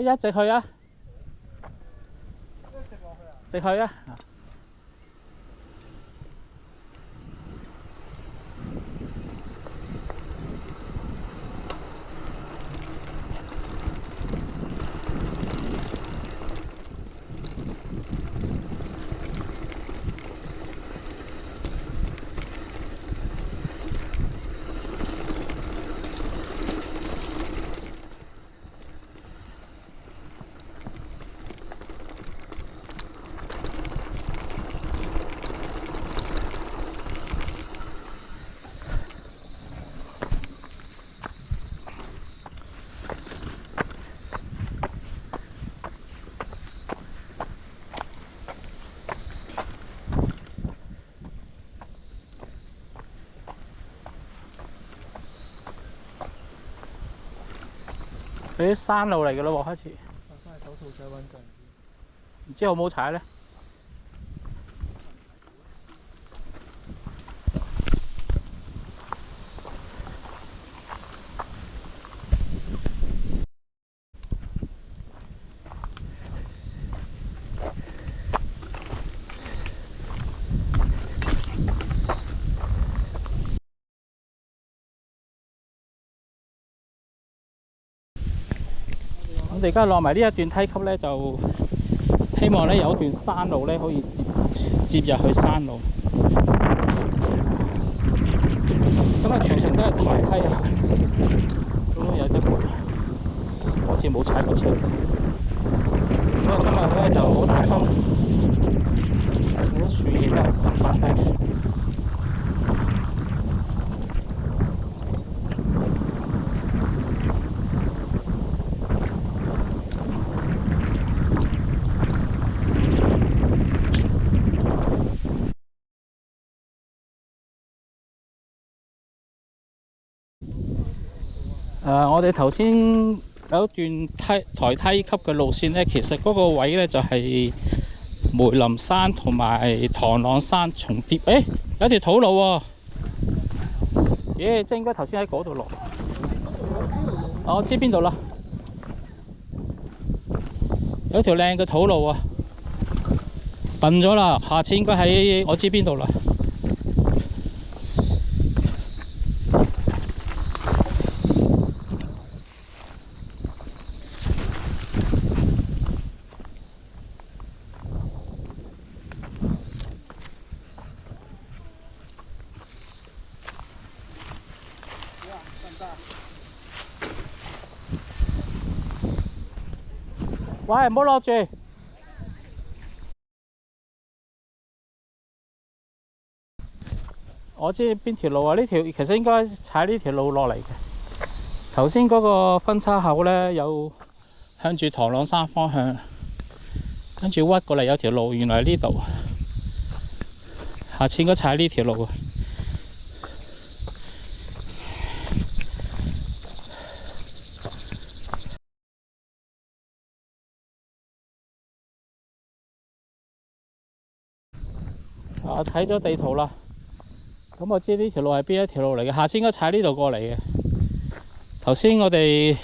一直去啊！直去啊！佢啲山路嚟嘅咯喎，開始。翻去手套仔穩陣啲。唔知好唔好踩咧？我哋而家落埋呢一段梯級咧，就希望咧有一段山路咧可以接入去山路。咁啊，全程都係抬梯啊，都有啲攰，好似冇踩過車。因為今日咧就好大風，啲樹葉咧咁白色。我哋頭先有一段抬梯級嘅路線咧，其實嗰個位咧就係梅林山同埋螳螂山重疊。誒，有條土路喎，即係應該頭先喺嗰度落。我知邊度啦，有條靚嘅土路啊，笨咗啦，下次應該喺我知邊度啦。喂，唔好落住。我知邊條路啊？呢條其實應該踩呢條路落嚟嘅。頭先嗰個分叉口咧，有向住螳螂山方向，跟住屈過嚟有條路，原來係呢度。下次應該踩呢條路啊。我睇咗地圖啦，咁我知呢條路係邊一條路嚟嘅，下次應該踩呢度過嚟嘅。頭先我哋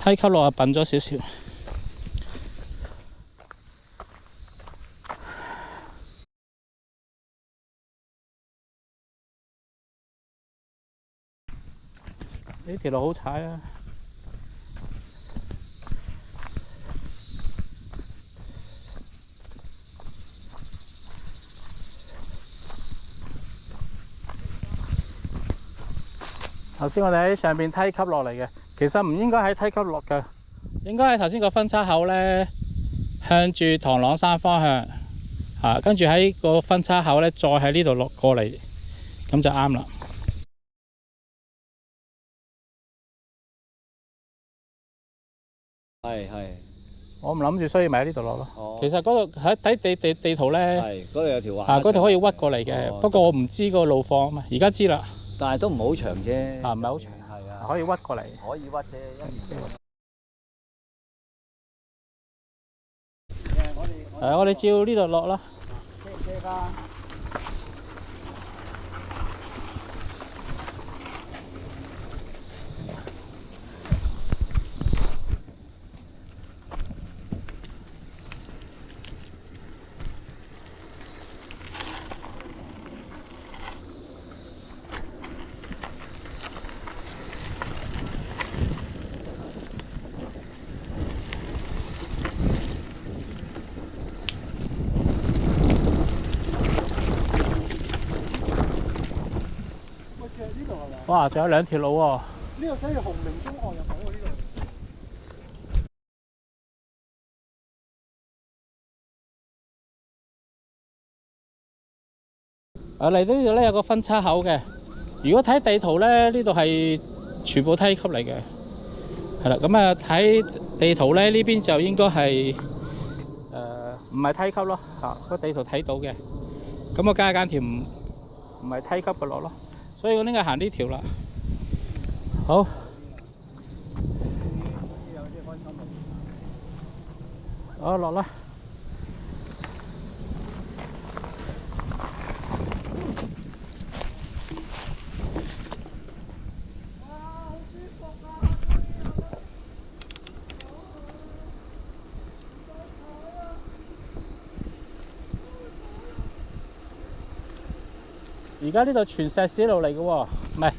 梯級路係笨咗少少。呢條路好踩啊！頭先我哋喺上邊梯級落嚟嘅，其實唔應該喺梯級落嘅，應該喺頭先個分叉口咧，向住螳螂山方向，跟住喺個分叉口咧，再喺呢度落過嚟，咁就啱啦。係。我唔諗住需要咪喺呢度落咯。哦、其實嗰度喺睇地圖咧，係嗰度有條橫。嗰度可以屈過嚟嘅，不過我唔知個路況啊嘛，而家知啦。但係都唔好長啫。唔係好長。係啊。可以屈過嚟。可以屈啫，我哋照呢度落啦。車㗎。哇，仲有兩條路喎。呢個寫住紅明中學入口喎，呢度。嚟到呢度咧有個分叉口嘅。如果睇地圖咧，呢度係全部梯級嚟嘅。係啦，咁啊睇地圖咧，呢邊就應該係唔係梯級咯嚇，個地圖睇到嘅。咁我加間條唔係梯級嘅落咯，所以我應該行呢條啦。好。好，落啦。而家呢度全石屎路嚟嘅喎，唔係。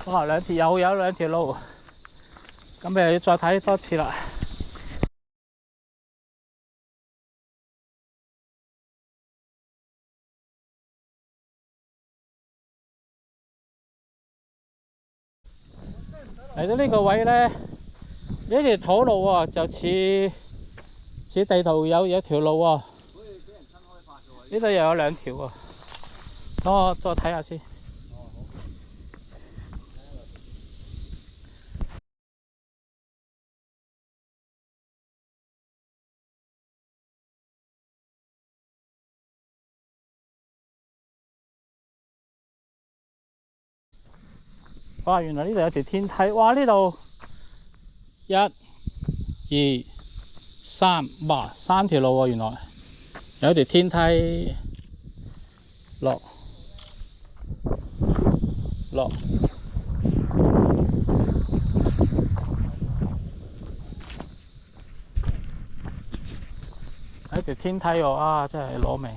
哇，有兩條路，咁咪又要再睇多次啦。嚟到呢個位咧，呢條土路喎，就似地圖有條路喎。呢度又有兩條喎，等我再睇下先。哇！原來呢度有條天梯，哇！呢度1、2、3，哇，3條路喎，原來有條天梯落，有條天梯喎，啊，真係攞命。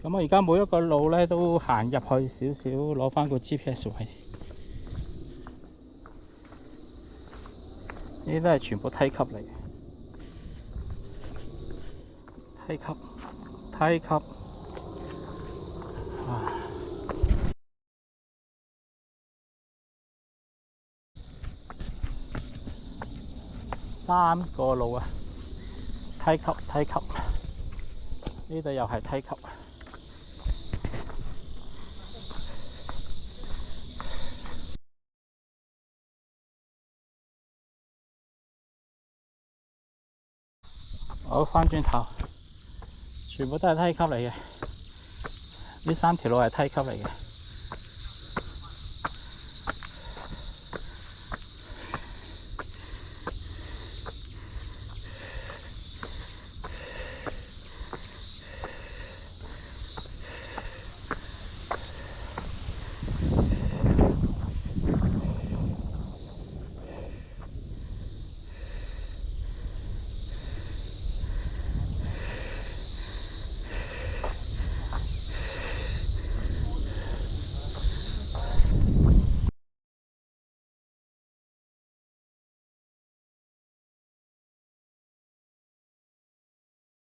咁我而家每一個路咧都行入去少少，攞翻個 GPS 位。呢啲都係全部梯級嚟嘅，梯級。3個路啊，梯級。呢度又係梯級。好，翻轉頭，全部都係梯級嚟嘅。呢3條路係梯級嚟嘅。